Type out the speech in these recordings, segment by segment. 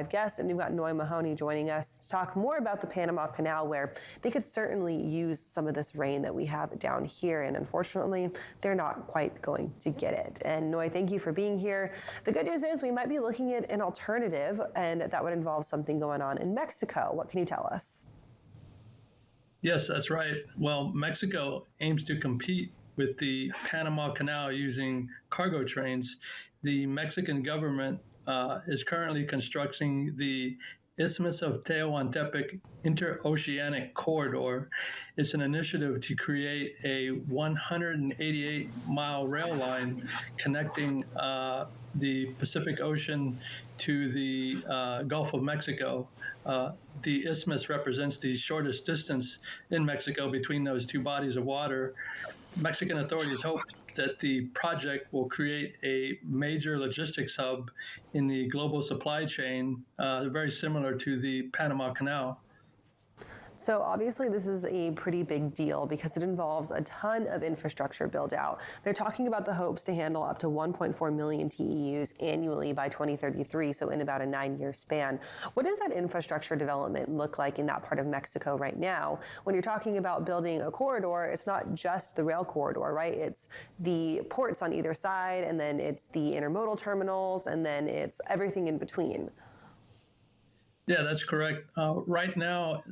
guest, and we've got Noi Mahoney joining us to talk more about the Panama Canal, where they could certainly use some of this rain that we have down here, and unfortunately, they're not quite going to get it. And Noi, thank you for being here. The good news is we might be looking at an alternative, and that would involve something going on in Mexico. What can you tell us? Yes, that's right. Well, Mexico aims to compete with the Panama Canal using cargo trains. The Mexican government is currently constructing the Isthmus of Tehuantepec Interoceanic Corridor. It's an initiative to create a 188-mile rail line connecting the Pacific Ocean to the Gulf of Mexico. The isthmus represents the shortest distance in Mexico between those two bodies of water. Mexican authorities hope that the project will create a major logistics hub in the global supply chain, very similar to the Panama Canal. So obviously this is a pretty big deal because it involves a ton of infrastructure build out. They're talking about the hopes to handle up to 1.4 million TEUs annually by 2033, so in about a 9-year span. What does that infrastructure development look like in that part of Mexico right now? When you're talking about building a corridor, it's not just the rail corridor, right? It's the ports on either side, and then it's the intermodal terminals, and then it's everything in between. Yeah, that's correct. Right now,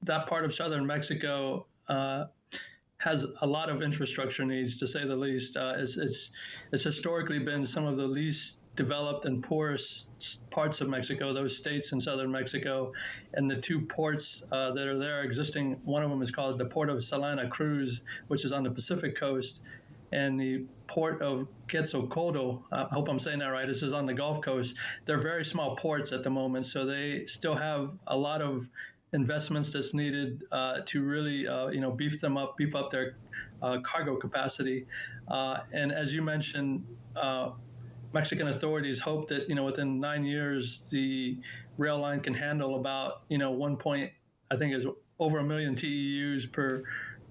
that part of southern Mexico has a lot of infrastructure needs, to say the least. It's historically been some of the least developed and poorest parts of Mexico, those states in southern Mexico. And the two ports that are there existing, one of them is called the Port of Salina Cruz, which is on the Pacific coast, and the port of Quetzalcoatl, I hope I'm saying that right, this is on the Gulf Coast. They're very small ports at the moment, so they still have a lot of investments that's needed to really, beef up their cargo capacity. And as you mentioned, Mexican authorities hope that, within 9 years, the rail line can handle about, I think is over 1 million TEUs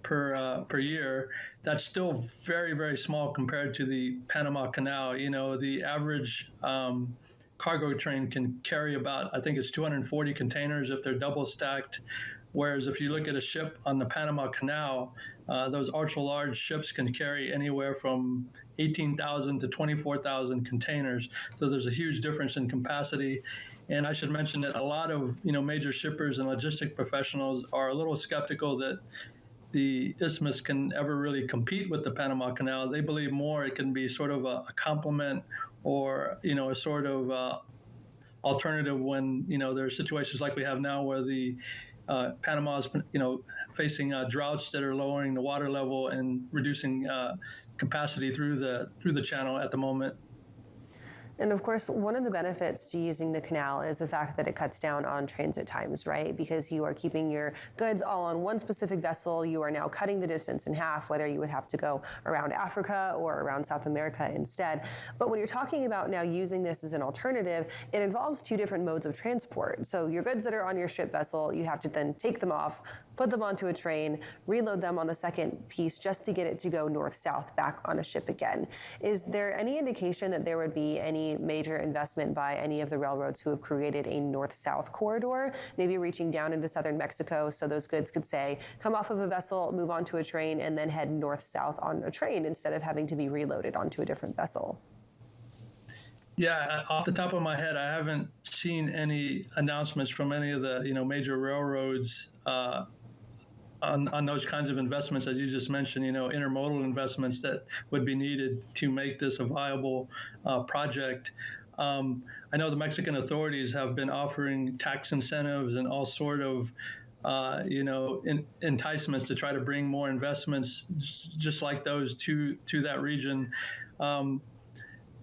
per year. That's still very, very small compared to the Panama Canal. The average cargo train can carry about, I think it's 240 containers if they're double stacked. Whereas if you look at a ship on the Panama Canal, those ultra large ships can carry anywhere from 18,000 to 24,000 containers. So there's a huge difference in capacity. And I should mention that a lot of, major shippers and logistic professionals are a little skeptical that the isthmus can ever really compete with the Panama Canal. They believe more it can be sort of a complement or, a sort of alternative when, there are situations like we have now where the Panama is, facing droughts that are lowering the water level and reducing capacity through the channel at the moment. And of course, one of the benefits to using the canal is the fact that it cuts down on transit times, right? Because you are keeping your goods all on one specific vessel. You are now cutting the distance in half, whether you would have to go around Africa or around South America instead. But when you're talking about now using this as an alternative, it involves two different modes of transport. So your goods that are on your ship vessel, you have to then take them off, put them onto a train, reload them on the second piece just to get it to go north-south back on a ship again. Is there any indication that there would be any major investment by any of the railroads who have created a north-south corridor, maybe reaching down into southern Mexico so those goods could, say, come off of a vessel, move onto a train, and then head north-south on a train instead of having to be reloaded onto a different vessel? Yeah, off the top of my head, I haven't seen any announcements from any of the major railroads on those kinds of investments that you just mentioned, intermodal investments that would be needed to make this a viable project. I know the Mexican authorities have been offering tax incentives and all sort of enticements to try to bring more investments just like those to that region. One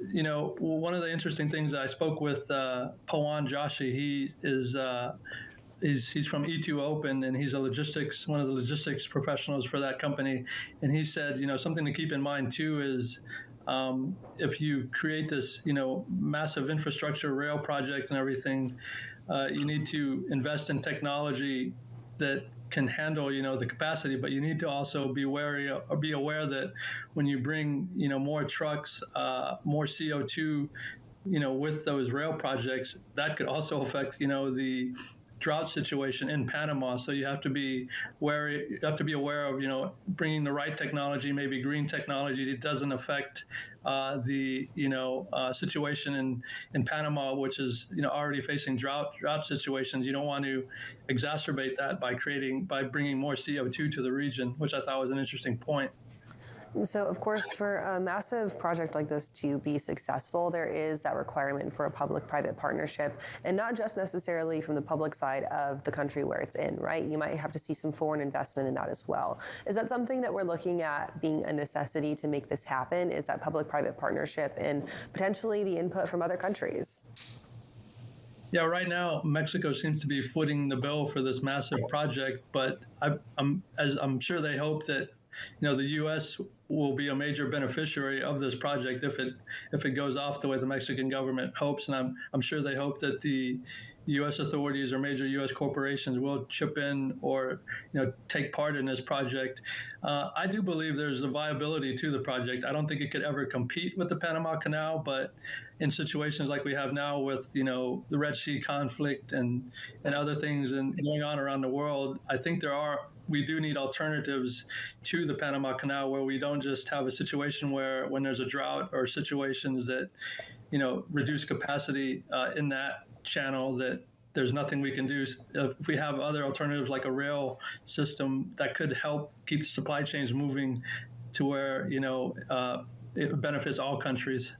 of the interesting things, I spoke with Pawan Joshi. He is he's from E2 Open, and he's one of the logistics professionals for that company. And he said, something to keep in mind too is if you create this, massive infrastructure rail project and everything, you need to invest in technology that can handle, the capacity, but you need to also be aware that when you bring, more trucks, more CO2 with those rail projects, that could also affect, the drought situation in Panama. So you have to be wary. You have to be aware of, bringing the right technology, maybe green technology that doesn't affect the situation in Panama, which is already facing drought situations. You don't want to exacerbate that by bringing more CO2 to the region, which I thought was an interesting point. So, of course, for a massive project like this to be successful, there is that requirement for a public-private partnership, and not just necessarily from the public side of the country where it's in, right? You might have to see some foreign investment in that as well. Is that something that we're looking at being a necessity to make this happen? Is that public-private partnership and potentially the input from other countries? Yeah, right now Mexico seems to be footing the bill for this massive project, but I'm sure they hope that the U.S. will be a major beneficiary of this project if it goes off the way the Mexican government hopes, and I'm sure they hope that the U.S. authorities or major U.S. corporations will chip in or take part in this project. I do believe there's a viability to the project. I don't think it could ever compete with the Panama Canal, but in situations like we have now with the Red Sea conflict and other things going on around the world, I think we do need alternatives to the Panama Canal where we don't just have a situation where when there's a drought or situations that reduce capacity in that channel, that there's nothing we can do. If we have other alternatives like a rail system that could help keep the supply chains moving to where it benefits all countries.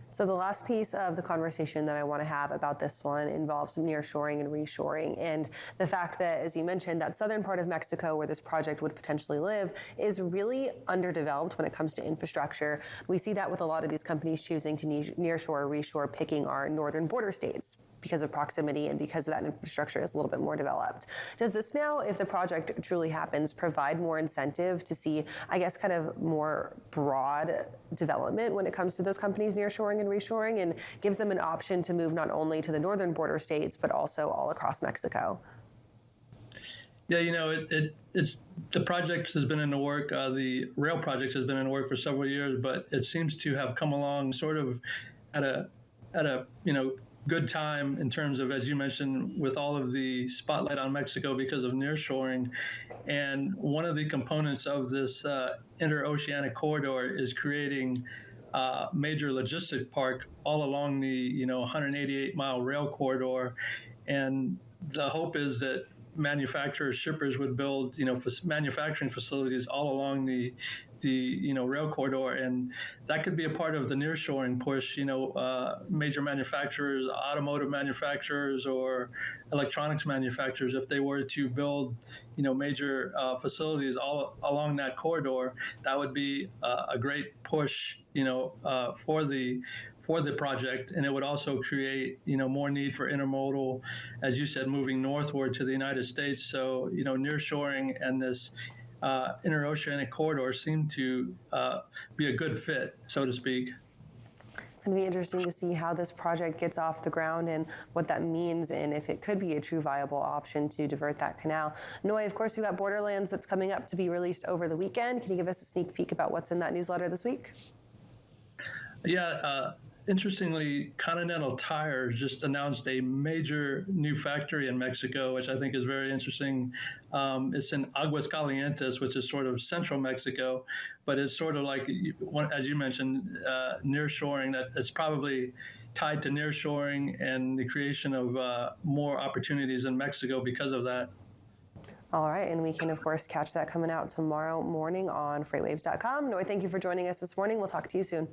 So the last piece of the conversation that I want to have about this one involves nearshoring and reshoring, and the fact that, as you mentioned, that southern part of Mexico where this project would potentially live is really underdeveloped when it comes to infrastructure. We see that with a lot of these companies choosing to nearshore or reshore, picking our northern border states because of proximity and because that infrastructure is a little bit more developed. Does this now, if the project truly happens, provide more incentive to see, I guess, kind of more broad development when it comes to those companies nearshoring and reshoring, and gives them an option to move not only to the northern border states, but also all across Mexico? Yeah, it's the project has been in the work. The rail project has been in the work for several years, but it seems to have come along sort of at a good time in terms of, as you mentioned, with all of the spotlight on Mexico because of nearshoring. And one of the components of this interoceanic corridor is creating a major logistic park all along the 188-mile rail corridor. And the hope is that manufacturers, shippers would build manufacturing facilities all along the rail corridor, and that could be a part of the nearshoring push. Major manufacturers, automotive manufacturers, or electronics manufacturers, if they were to build major facilities all along that corridor, that would be a great push for the project, and it would also create more need for intermodal, as you said, moving northward to the United States. So nearshoring and this interoceanic corridor seem to be a good fit, so to speak. It's going to be interesting to see how this project gets off the ground and what that means, and if it could be a true viable option to divert that canal. Noi, of course, we've got Borderlands that's coming up to be released over the weekend. Can you give us a sneak peek about what's in that newsletter this week? Yeah, interestingly, Continental Tire just announced a major new factory in Mexico, which I think is very interesting. It's in Aguascalientes, which is sort of central Mexico, but it's sort of like, as you mentioned, nearshoring. That's probably tied to nearshoring and the creation of more opportunities in Mexico because of that. All right, and we can, of course, catch that coming out tomorrow morning on freightwaves.com. Noi, thank you for joining us this morning. We'll talk to you soon.